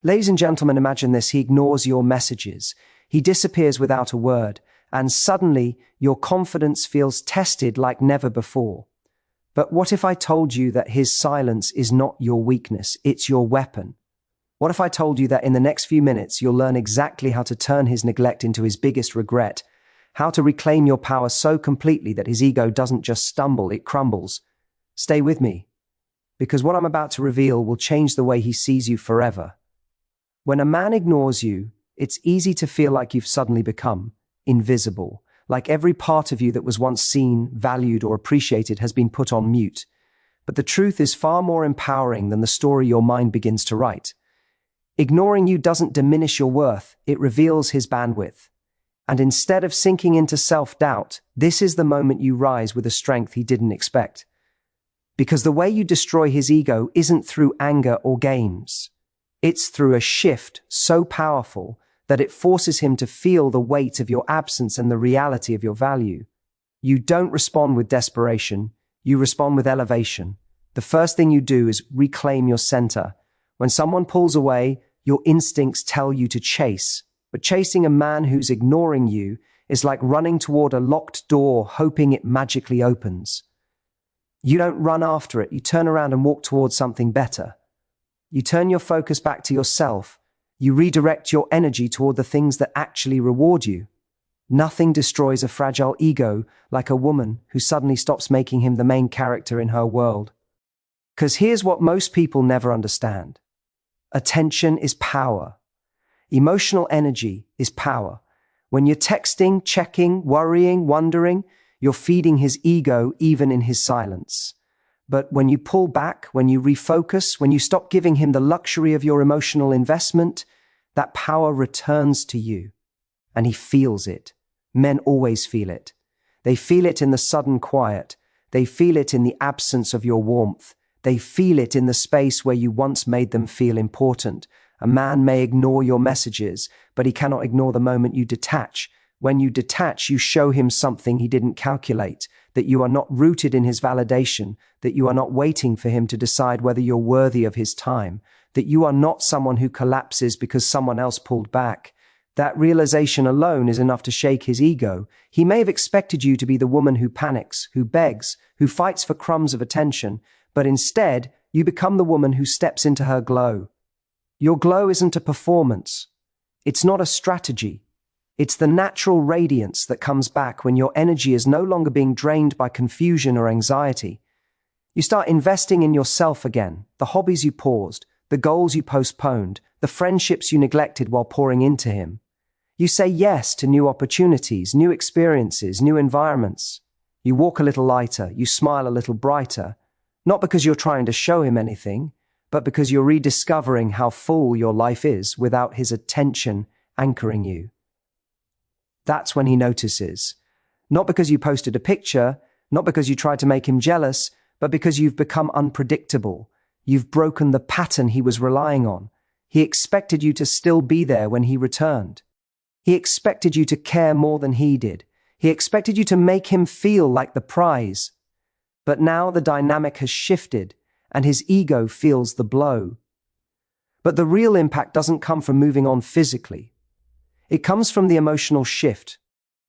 Ladies and gentlemen, imagine this. He ignores your messages. He disappears without a word, and suddenly your confidence feels tested like never before. But what if I told you that his silence is not your weakness, it's your weapon? What if I told you that in the next few minutes you'll learn exactly how to turn his neglect into his biggest regret, how to reclaim your power so completely that his ego doesn't just stumble, it crumbles? Stay with me, because what I'm about to reveal will change the way he sees you forever. When a man ignores you, it's easy to feel like you've suddenly become invisible, like every part of you that was once seen, valued, or appreciated has been put on mute. But the truth is far more empowering than the story your mind begins to write. Ignoring you doesn't diminish your worth, it reveals his bandwidth. And instead of sinking into self-doubt, this is the moment you rise with a strength he didn't expect. Because the way you destroy his ego isn't through anger or games. It's through a shift so powerful that it forces him to feel the weight of your absence and the reality of your value. You don't respond with desperation, you respond with elevation. The first thing you do is reclaim your center. When someone pulls away, your instincts tell you to chase. But chasing a man who's ignoring you is like running toward a locked door, hoping it magically opens. You don't run after it, you turn around and walk towards something better. You turn your focus back to yourself. You redirect your energy toward the things that actually reward you. Nothing destroys a fragile ego like a woman who suddenly stops making him the main character in her world. 'Cause here's what most people never understand. Attention is power. Emotional energy is power. When you're texting, checking, worrying, wondering, you're feeding his ego even in his silence. But when you pull back, when you refocus, when you stop giving him the luxury of your emotional investment, that power returns to you. And he feels it. Men always feel it. They feel it in the sudden quiet. They feel it in the absence of your warmth. They feel it in the space where you once made them feel important. A man may ignore your messages, but he cannot ignore the moment you detach. When you detach, you show him something he didn't calculate, that you are not rooted in his validation, that you are not waiting for him to decide whether you're worthy of his time, that you are not someone who collapses because someone else pulled back. That realization alone is enough to shake his ego. He may have expected you to be the woman who panics, who begs, who fights for crumbs of attention, but instead, you become the woman who steps into her glow. Your glow isn't a performance. It's not a strategy. It's the natural radiance that comes back when your energy is no longer being drained by confusion or anxiety. You start investing in yourself again, the hobbies you paused, the goals you postponed, the friendships you neglected while pouring into him. You say yes to new opportunities, new experiences, new environments. You walk a little lighter, you smile a little brighter, not because you're trying to show him anything, but because you're rediscovering how full your life is without his attention anchoring you. That's when he notices. Not because you posted a picture, not because you tried to make him jealous, but because you've become unpredictable. You've broken the pattern he was relying on. He expected you to still be there when he returned. He expected you to care more than he did. He expected you to make him feel like the prize. But now the dynamic has shifted, and his ego feels the blow. But the real impact doesn't come from moving on physically. It comes from the emotional shift.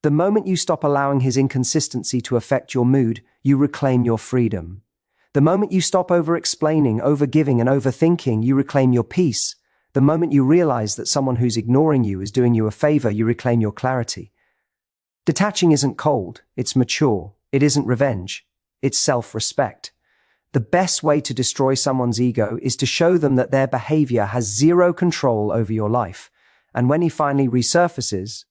The moment you stop allowing his inconsistency to affect your mood, you reclaim your freedom. The moment you stop over-explaining, over-giving, and overthinking, you reclaim your peace. The moment you realize that someone who's ignoring you is doing you a favor, you reclaim your clarity. Detaching isn't cold, it's mature. It isn't revenge, it's self-respect. The best way to destroy someone's ego is to show them that their behavior has zero control over your life. And when he finally resurfaces,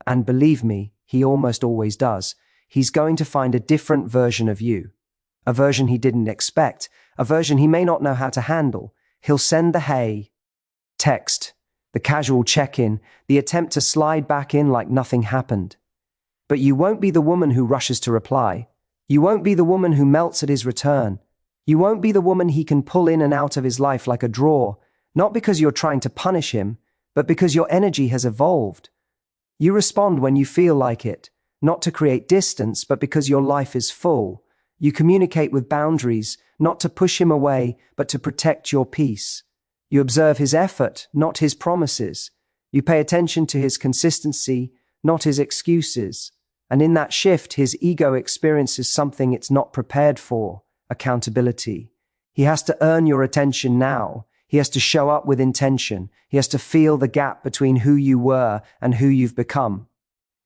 and believe me, he almost always does, he's going to find a different version of you. A version he didn't expect, a version he may not know how to handle. He'll send the hey text, the casual check-in, the attempt to slide back in like nothing happened. But you won't be the woman who rushes to reply. You won't be the woman who melts at his return. You won't be the woman he can pull in and out of his life like a drawer, not because you're trying to punish him, but because your energy has evolved. You respond when you feel like it, not to create distance, but because your life is full. You communicate with boundaries, not to push him away, but to protect your peace. You observe his effort, not his promises. You pay attention to his consistency, not his excuses. And in that shift, his ego experiences something it's not prepared for: accountability. He has to earn your attention now. He has to show up with intention. He has to feel the gap between who you were and who you've become.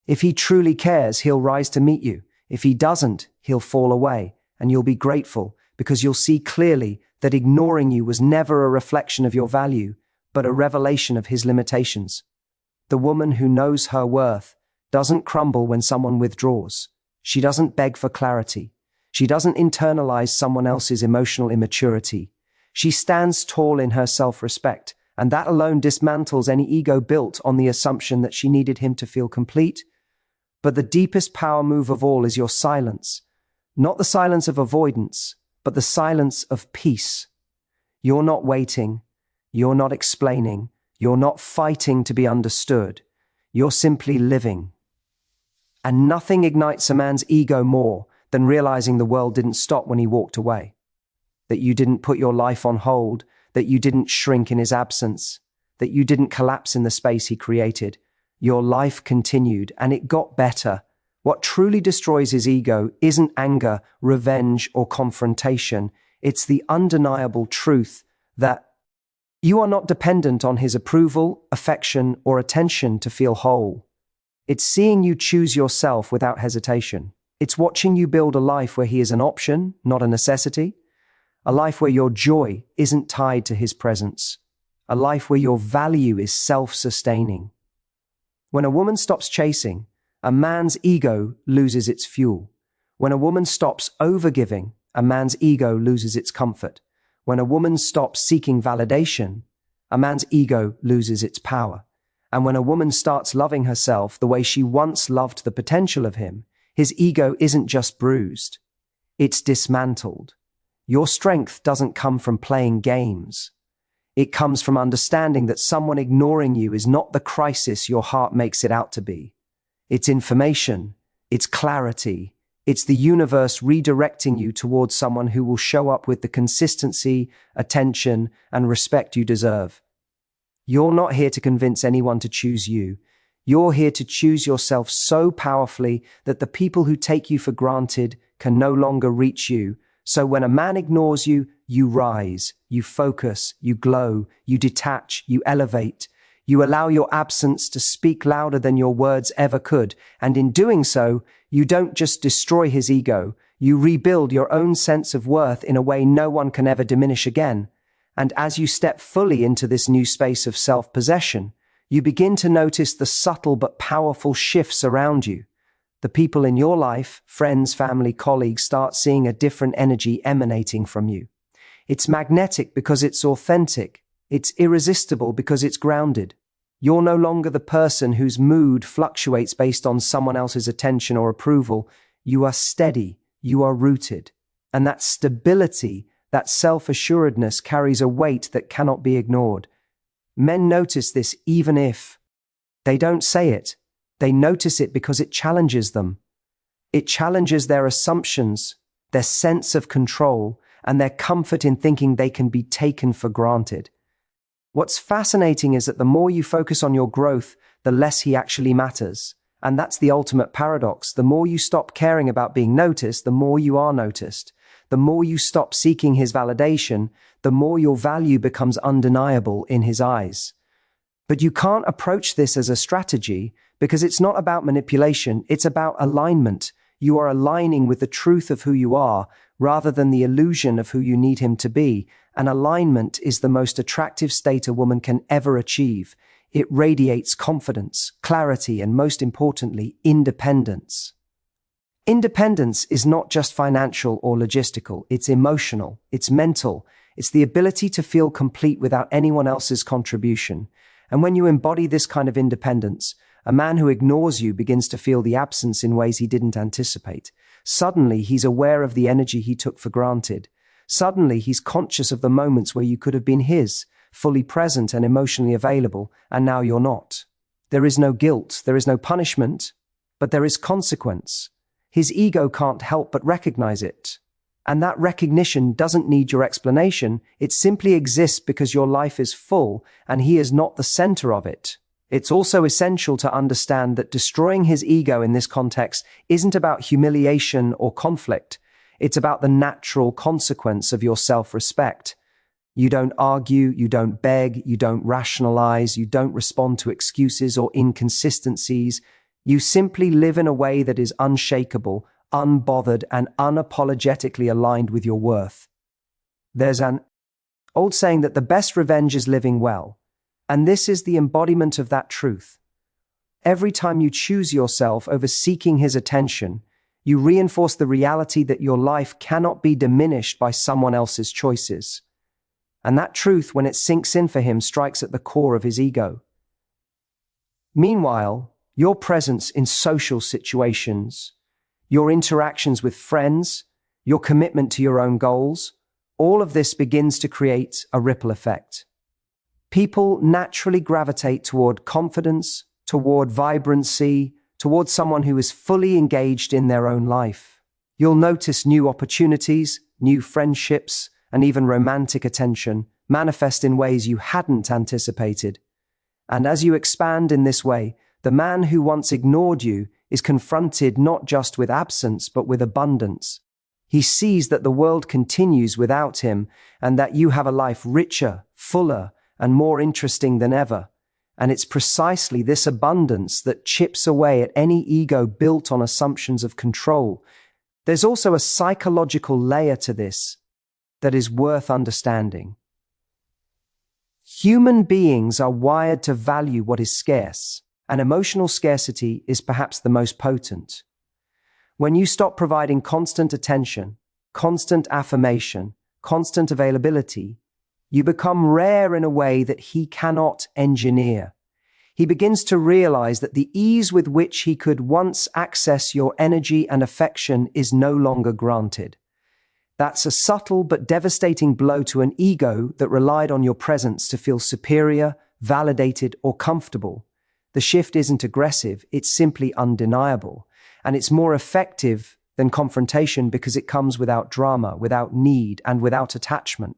If he truly cares, he'll rise to meet you. If he doesn't, he'll fall away, and you'll be grateful because you'll see clearly that ignoring you was never a reflection of your value, but a revelation of his limitations. The woman who knows her worth doesn't crumble when someone withdraws. She doesn't beg for clarity. She doesn't internalize someone else's emotional immaturity. She stands tall in her self-respect, and that alone dismantles any ego built on the assumption that she needed him to feel complete. But the deepest power move of all is your silence. Not the silence of avoidance, but the silence of peace. You're not waiting. You're not explaining. You're not fighting to be understood. You're simply living. And nothing ignites a man's ego more than realizing the world didn't stop when he walked away. That you didn't put your life on hold, that you didn't shrink in his absence, that you didn't collapse in the space he created. Your life continued, and it got better. What truly destroys his ego isn't anger, revenge, or confrontation. It's the undeniable truth that you are not dependent on his approval, affection, or attention to feel whole. It's seeing you choose yourself without hesitation. It's watching you build a life where he is an option, not a necessity. A life where your joy isn't tied to his presence. A life where your value is self-sustaining. When a woman stops chasing, a man's ego loses its fuel. When a woman stops overgiving, a man's ego loses its comfort. When a woman stops seeking validation, a man's ego loses its power. And when a woman starts loving herself the way she once loved the potential of him, his ego isn't just bruised. It's dismantled. Your strength doesn't come from playing games. It comes from understanding that someone ignoring you is not the crisis your heart makes it out to be. It's information. It's clarity. It's the universe redirecting you towards someone who will show up with the consistency, attention, and respect you deserve. You're not here to convince anyone to choose you. You're here to choose yourself so powerfully that the people who take you for granted can no longer reach you. So when a man ignores you, you rise, you focus, you glow, you detach, you elevate. You allow your absence to speak louder than your words ever could. And in doing so, you don't just destroy his ego, you rebuild your own sense of worth in a way no one can ever diminish again. And as you step fully into this new space of self-possession, you begin to notice the subtle but powerful shifts around you. The people in your life, friends, family, colleagues, start seeing a different energy emanating from you. It's magnetic because it's authentic. It's irresistible because it's grounded. You're no longer the person whose mood fluctuates based on someone else's attention or approval. You are steady. You are rooted. And that stability, that self-assuredness carries a weight that cannot be ignored. Men notice this even if they don't say it. They notice it because it challenges them. It challenges their assumptions, their sense of control, and their comfort in thinking they can be taken for granted. What's fascinating is that the more you focus on your growth, the less he actually matters. And that's the ultimate paradox. The more you stop caring about being noticed, the more you are noticed. The more you stop seeking his validation, the more your value becomes undeniable in his eyes. But you can't approach this as a strategy because it's not about manipulation, it's about alignment. You are aligning with the truth of who you are rather than the illusion of who you need him to be. And alignment is the most attractive state a woman can ever achieve. It radiates confidence, clarity, and most importantly, independence. Independence is not just financial or logistical, it's emotional, it's mental, it's the ability to feel complete without anyone else's contribution. And when you embody this kind of independence, a man who ignores you begins to feel the absence in ways he didn't anticipate. Suddenly, he's aware of the energy he took for granted. Suddenly, he's conscious of the moments where you could have been his, fully present and emotionally available, and now you're not. There is no guilt, there is no punishment, but there is consequence. His ego can't help but recognize it. And that recognition doesn't need your explanation. It simply exists because your life is full and he is not the center of it. It's also essential to understand that destroying his ego in this context isn't about humiliation or conflict. It's about the natural consequence of your self-respect. You don't argue, you don't beg, you don't rationalize, you don't respond to excuses or inconsistencies. You simply live in a way that is unshakable, unbothered, and unapologetically aligned with your worth. There's an old saying that the best revenge is living well, and this is the embodiment of that truth. Every time you choose yourself over seeking his attention, you reinforce the reality that your life cannot be diminished by someone else's choices. And that truth, when it sinks in for him, strikes at the core of his ego. Meanwhile, your presence in social situations, your interactions with friends, your commitment to your own goals, all of this begins to create a ripple effect. People naturally gravitate toward confidence, toward vibrancy, toward someone who is fully engaged in their own life. You'll notice new opportunities, new friendships, and even romantic attention manifest in ways you hadn't anticipated. And as you expand in this way, the man who once ignored you is confronted not just with absence, but with abundance. He sees that the world continues without him and that you have a life richer, fuller, and more interesting than ever. And it's precisely this abundance that chips away at any ego built on assumptions of control. There's also a psychological layer to this that is worth understanding. Human beings are wired to value what is scarce, and emotional scarcity is perhaps the most potent. When you stop providing constant attention, constant affirmation, constant availability, you become rare in a way that he cannot engineer. He begins to realize that the ease with which he could once access your energy and affection is no longer granted. That's a subtle but devastating blow to an ego that relied on your presence to feel superior, validated, or comfortable. The shift isn't aggressive, it's simply undeniable. And it's more effective than confrontation because it comes without drama, without need, and without attachment.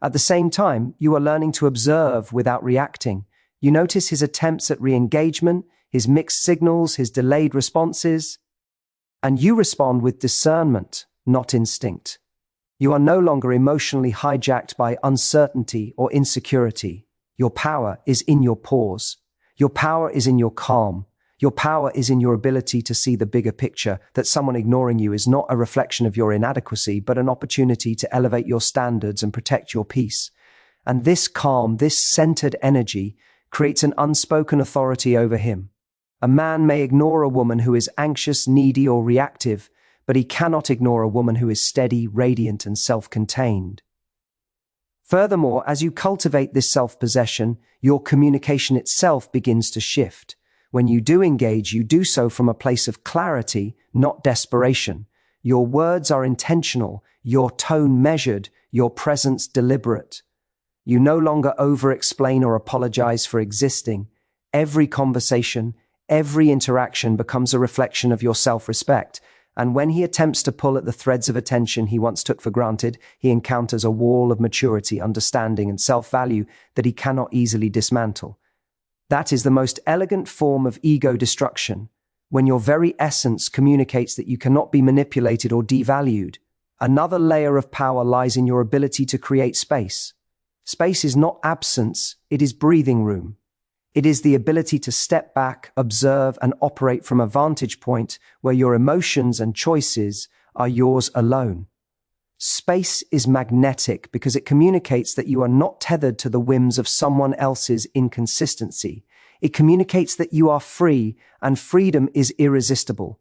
At the same time, you are learning to observe without reacting. You notice his attempts at re-engagement, his mixed signals, his delayed responses, and you respond with discernment, not instinct. You are no longer emotionally hijacked by uncertainty or insecurity. Your power is in your pause. Your power is in your calm. Your power is in your ability to see the bigger picture, that someone ignoring you is not a reflection of your inadequacy, but an opportunity to elevate your standards and protect your peace. And this calm, this centered energy creates an unspoken authority over him. A man may ignore a woman who is anxious, needy, or reactive, but he cannot ignore a woman who is steady, radiant, and self-contained. Furthermore, as you cultivate this self-possession, your communication itself begins to shift. When you do engage, you do so from a place of clarity, not desperation. Your words are intentional, your tone measured, your presence deliberate. You no longer over-explain or apologize for existing. Every conversation, every interaction becomes a reflection of your self-respect. And when he attempts to pull at the threads of attention he once took for granted, he encounters a wall of maturity, understanding, and self-value that he cannot easily dismantle. That is the most elegant form of ego destruction, when your very essence communicates that you cannot be manipulated or devalued. Another layer of power lies in your ability to create space. Space is not absence, it is breathing room. It is the ability to step back, observe, and operate from a vantage point where your emotions and choices are yours alone. Space is magnetic because it communicates that you are not tethered to the whims of someone else's inconsistency. It communicates that you are free, and freedom is irresistible.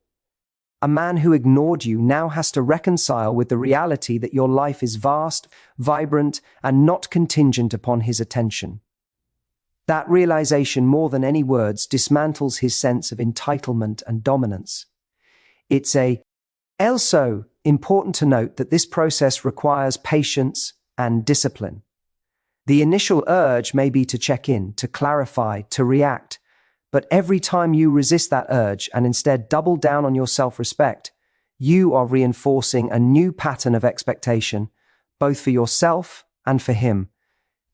A man who ignored you now has to reconcile with the reality that your life is vast, vibrant, and not contingent upon his attention. That realization, more than any words, dismantles his sense of entitlement and dominance. It's also important to note that this process requires patience and discipline. The initial urge may be to check in, to clarify, to react, but every time you resist that urge and instead double down on your self-respect, you are reinforcing a new pattern of expectation, both for yourself and for him.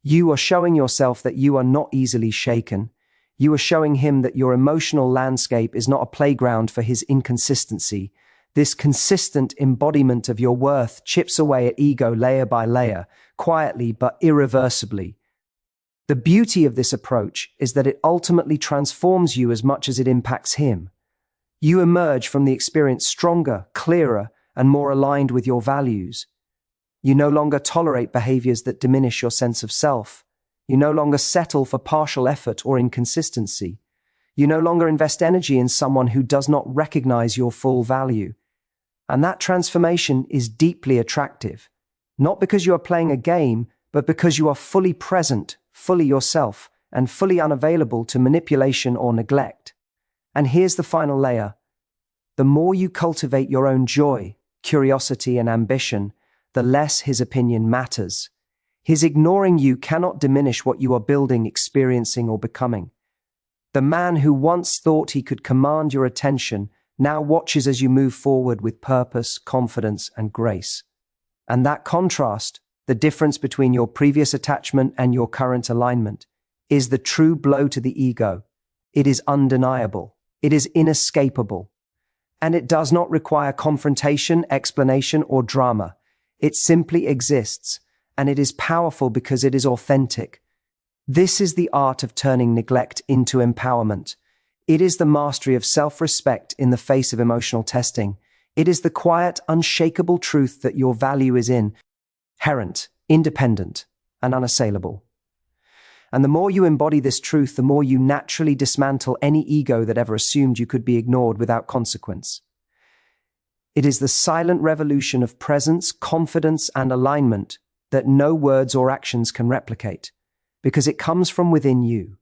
You are showing yourself that you are not easily shaken. You are showing him that your emotional landscape is not a playground for his inconsistency. This consistent embodiment of your worth chips away at ego layer by layer, quietly but irreversibly. The beauty of this approach is that it ultimately transforms you as much as it impacts him. You emerge from the experience stronger, clearer, and more aligned with your values. You no longer tolerate behaviors that diminish your sense of self. You no longer settle for partial effort or inconsistency. You no longer invest energy in someone who does not recognize your full value. And that transformation is deeply attractive, not because you are playing a game, but because you are fully present, fully yourself, and fully unavailable to manipulation or neglect. And here's the final layer. The more you cultivate your own joy, curiosity, and ambition, the less his opinion matters. His ignoring you cannot diminish what you are building, experiencing, or becoming. The man who once thought he could command your attention now watches as you move forward with purpose, confidence, and grace. And that contrast, the difference between your previous attachment and your current alignment, is the true blow to the ego. It is undeniable. It is inescapable. And it does not require confrontation, explanation, or drama. It simply exists, and it is powerful because it is authentic. This is the art of turning neglect into empowerment. It is the mastery of self-respect in the face of emotional testing. It is the quiet, unshakable truth that your value is inherent, independent, and unassailable. And the more you embody this truth, the more you naturally dismantle any ego that ever assumed you could be ignored without consequence. It is the silent revolution of presence, confidence, and alignment that no words or actions can replicate, because it comes from within you.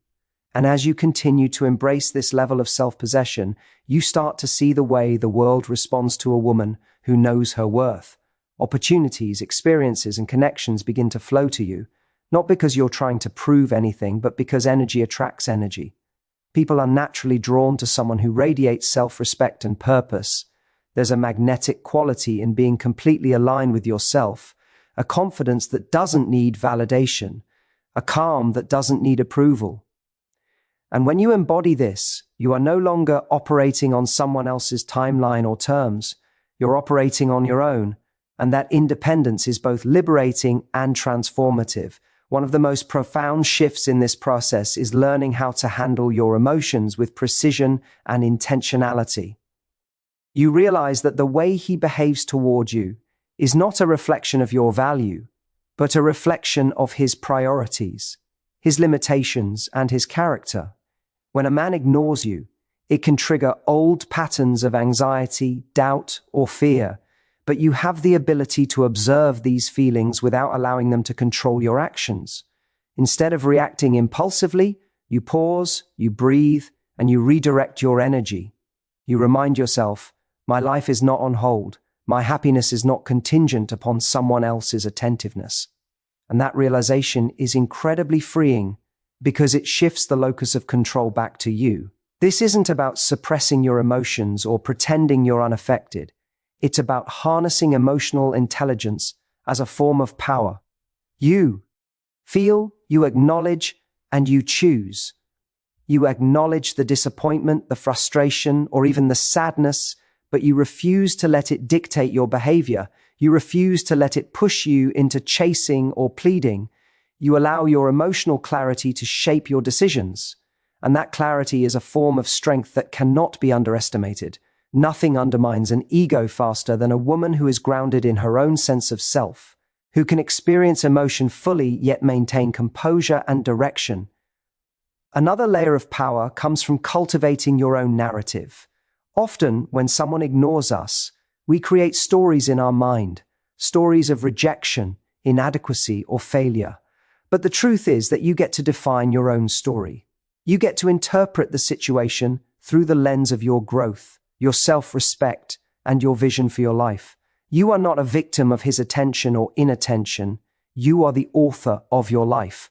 And as you continue to embrace this level of self-possession, you start to see the way the world responds to a woman who knows her worth. Opportunities, experiences, and connections begin to flow to you, not because you're trying to prove anything, but because energy attracts energy. People are naturally drawn to someone who radiates self-respect and purpose. There's a magnetic quality in being completely aligned with yourself, a confidence that doesn't need validation, a calm that doesn't need approval. And when you embody this, you are no longer operating on someone else's timeline or terms. You're operating on your own, and that independence is both liberating and transformative. One of the most profound shifts in this process is learning how to handle your emotions with precision and intentionality. You realize that the way he behaves toward you is not a reflection of your value, but a reflection of his priorities, his limitations, and his character. When a man ignores you, it can trigger old patterns of anxiety, doubt, or fear, but you have the ability to observe these feelings without allowing them to control your actions. Instead of reacting impulsively, you pause, you breathe, and you redirect your energy. You remind yourself, my life is not on hold. My happiness is not contingent upon someone else's attentiveness. And that realization is incredibly freeing because it shifts the locus of control back to you. This isn't about suppressing your emotions or pretending you're unaffected. It's about harnessing emotional intelligence as a form of power. You feel, you acknowledge, and you choose. You acknowledge the disappointment, the frustration, or even the sadness, but you refuse to let it dictate your behavior. You refuse to let it push you into chasing or pleading. You allow your emotional clarity to shape your decisions. And that clarity is a form of strength that cannot be underestimated. Nothing undermines an ego faster than a woman who is grounded in her own sense of self, who can experience emotion fully yet maintain composure and direction. Another layer of power comes from cultivating your own narrative. Often, when someone ignores us, we create stories in our mind, stories of rejection, inadequacy, or failure. But the truth is that you get to define your own story. You get to interpret the situation through the lens of your growth, your self-respect, and your vision for your life. You are not a victim of his attention or inattention. You are the author of your life.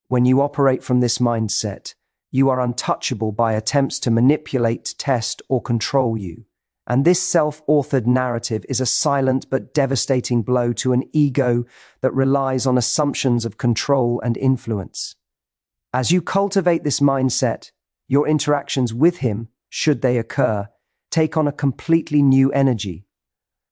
When you operate from this mindset, you are untouchable by attempts to manipulate, test, or control you. And this self-authored narrative is a silent but devastating blow to an ego that relies on assumptions of control and influence. As you cultivate this mindset, your interactions with him, should they occur, take on a completely new energy.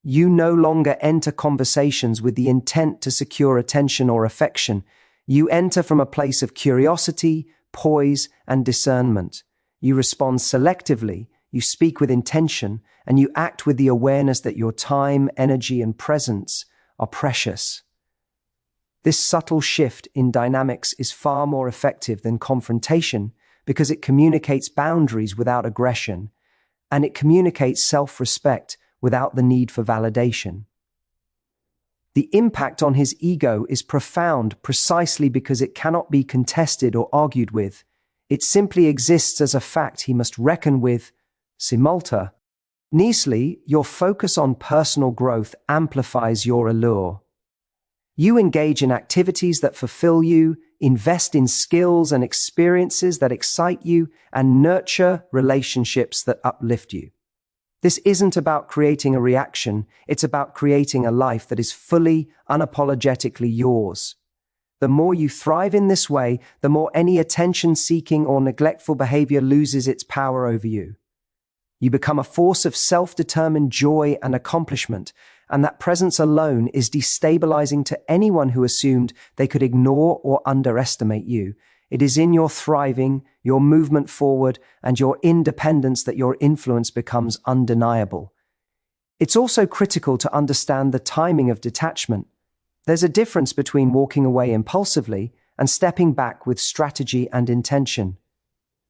You no longer enter conversations with the intent to secure attention or affection. You enter from a place of curiosity, poise, and discernment. You respond selectively, you speak with intention, and you act with the awareness that your time, energy, and presence are precious. This subtle shift in dynamics is far more effective than confrontation because it communicates boundaries without aggression, and it communicates self-respect without the need for validation. The impact on his ego is profound precisely because it cannot be contested or argued with. It simply exists as a fact he must reckon with simultaneously. Your focus on personal growth amplifies your allure. You engage in activities that fulfill you, invest in skills and experiences that excite you, and nurture relationships that uplift you. This isn't about creating a reaction, it's about creating a life that is fully, unapologetically yours. The more you thrive in this way, the more any attention-seeking or neglectful behavior loses its power over you. You become a force of self-determined joy and accomplishment, and that presence alone is destabilizing to anyone who assumed they could ignore or underestimate you. It is in your thriving, your movement forward, and your independence that your influence becomes undeniable. It's also critical to understand the timing of detachment. There's a difference between walking away impulsively and stepping back with strategy and intention.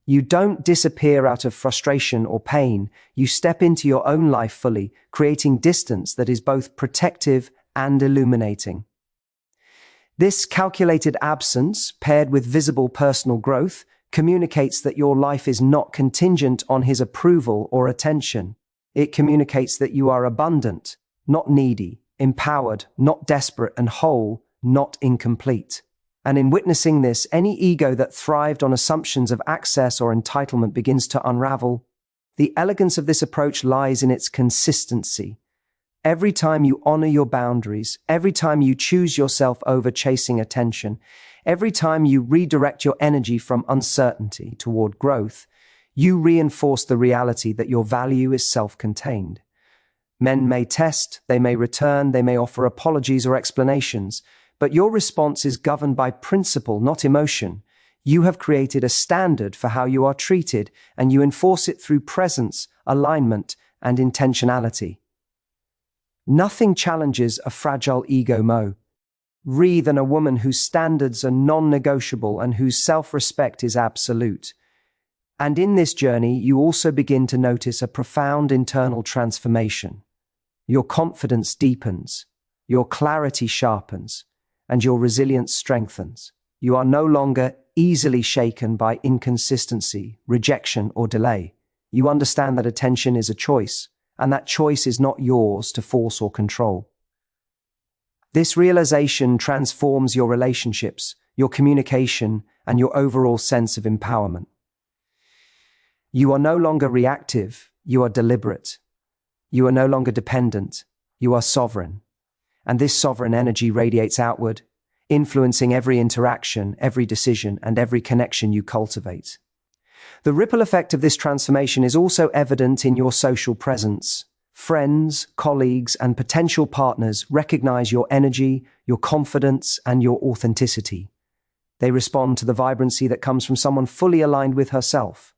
You don't disappear out of frustration or pain. You step into your own life fully, creating distance that is both protective and illuminating. This calculated absence, paired with visible personal growth, communicates that your life is not contingent on his approval or attention. It communicates that you are abundant, not needy, empowered, not desperate, and whole, not incomplete. And in witnessing this, any ego that thrived on assumptions of access or entitlement begins to unravel. The elegance of this approach lies in its consistency. Every time you honor your boundaries, every time you choose yourself over chasing attention, every time you redirect your energy from uncertainty toward growth, you reinforce the reality that your value is self-contained. Men may test, they may return, they may offer apologies or explanations, but your response is governed by principle, not emotion. You have created a standard for how you are treated, and you enforce it through presence, alignment, and intentionality. Nothing challenges a fragile ego more than a woman whose standards are non-negotiable and whose self-respect is absolute. And in this journey, you also begin to notice a profound internal transformation. Your confidence deepens, your clarity sharpens, and your resilience strengthens. You are no longer easily shaken by inconsistency, rejection, or delay. You understand that attention is a choice, and that choice is not yours to force or control. This realization transforms your relationships, your communication, and your overall sense of empowerment. You are no longer reactive, you are deliberate. You are no longer dependent, you are sovereign. And this sovereign energy radiates outward, influencing every interaction, every decision, and every connection you cultivate. The ripple effect of this transformation is also evident in your social presence. Friends, colleagues, and potential partners recognize your energy, your confidence, and your authenticity. They respond to the vibrancy that comes from someone fully aligned with herself.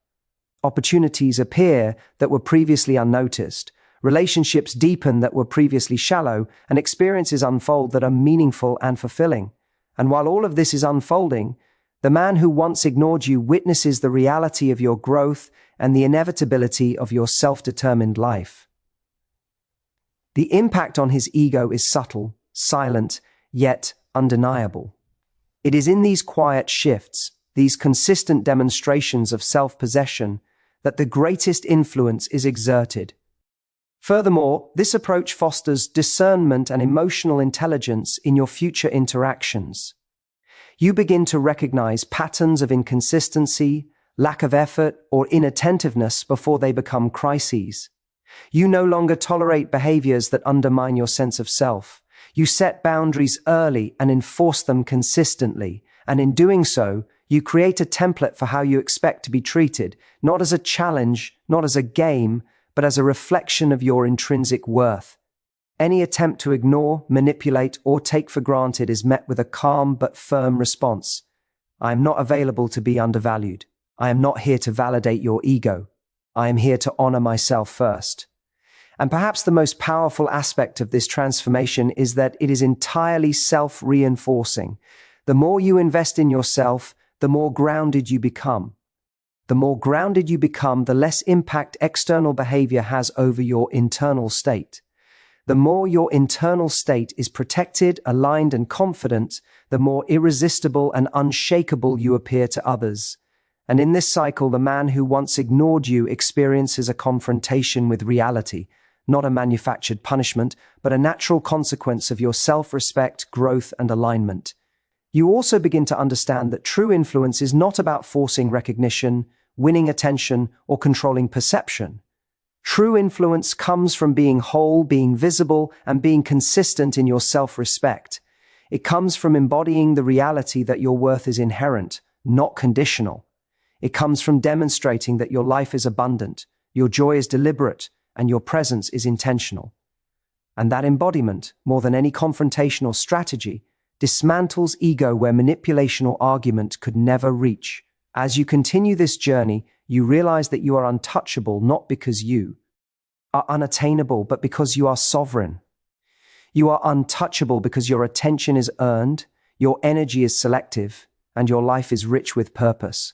Opportunities appear that were previously unnoticed. Relationships deepen that were previously shallow, and experiences unfold that are meaningful and fulfilling. And while all of this is unfolding, the man who once ignored you witnesses the reality of your growth and the inevitability of your self-determined life. The impact on his ego is subtle, silent, yet undeniable. It is in these quiet shifts, these consistent demonstrations of self-possession, that the greatest influence is exerted. Furthermore, this approach fosters discernment and emotional intelligence in your future interactions. You begin to recognize patterns of inconsistency, lack of effort, or inattentiveness before they become crises. You no longer tolerate behaviors that undermine your sense of self. You set boundaries early and enforce them consistently, and in doing so, you create a template for how you expect to be treated, not as a challenge, not as a game, but as a reflection of your intrinsic worth. Any attempt to ignore, manipulate, or take for granted is met with a calm but firm response. I am not available to be undervalued. I am not here to validate your ego. I am here to honor myself first. And perhaps the most powerful aspect of this transformation is that it is entirely self-reinforcing. The more you invest in yourself, the more grounded you become. The more grounded you become, the less impact external behavior has over your internal state. The more your internal state is protected, aligned, and confident, the more irresistible and unshakable you appear to others. And in this cycle, the man who once ignored you experiences a confrontation with reality, not a manufactured punishment, but a natural consequence of your self-respect, growth, and alignment. You also begin to understand that true influence is not about forcing recognition, winning attention, or controlling perception. True influence comes from being whole, being visible, and being consistent in your self-respect. It comes from embodying the reality that your worth is inherent, not conditional. It comes from demonstrating that your life is abundant, your joy is deliberate, and your presence is intentional. And that embodiment, more than any confrontational strategy, dismantles ego where manipulation or argument could never reach. As you continue this journey, you realize that you are untouchable not because you are unattainable, but because you are sovereign. You are untouchable because your attention is earned, your energy is selective, and your life is rich with purpose.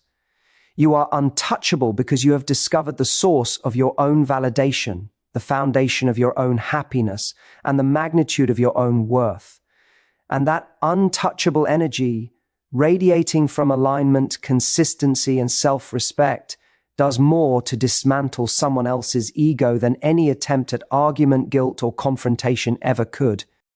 You are untouchable because you have discovered the source of your own validation, the foundation of your own happiness, and the magnitude of your own worth. And that untouchable energy, radiating from alignment, consistency, and self-respect, does more to dismantle someone else's ego than any attempt at argument, guilt, or confrontation ever could.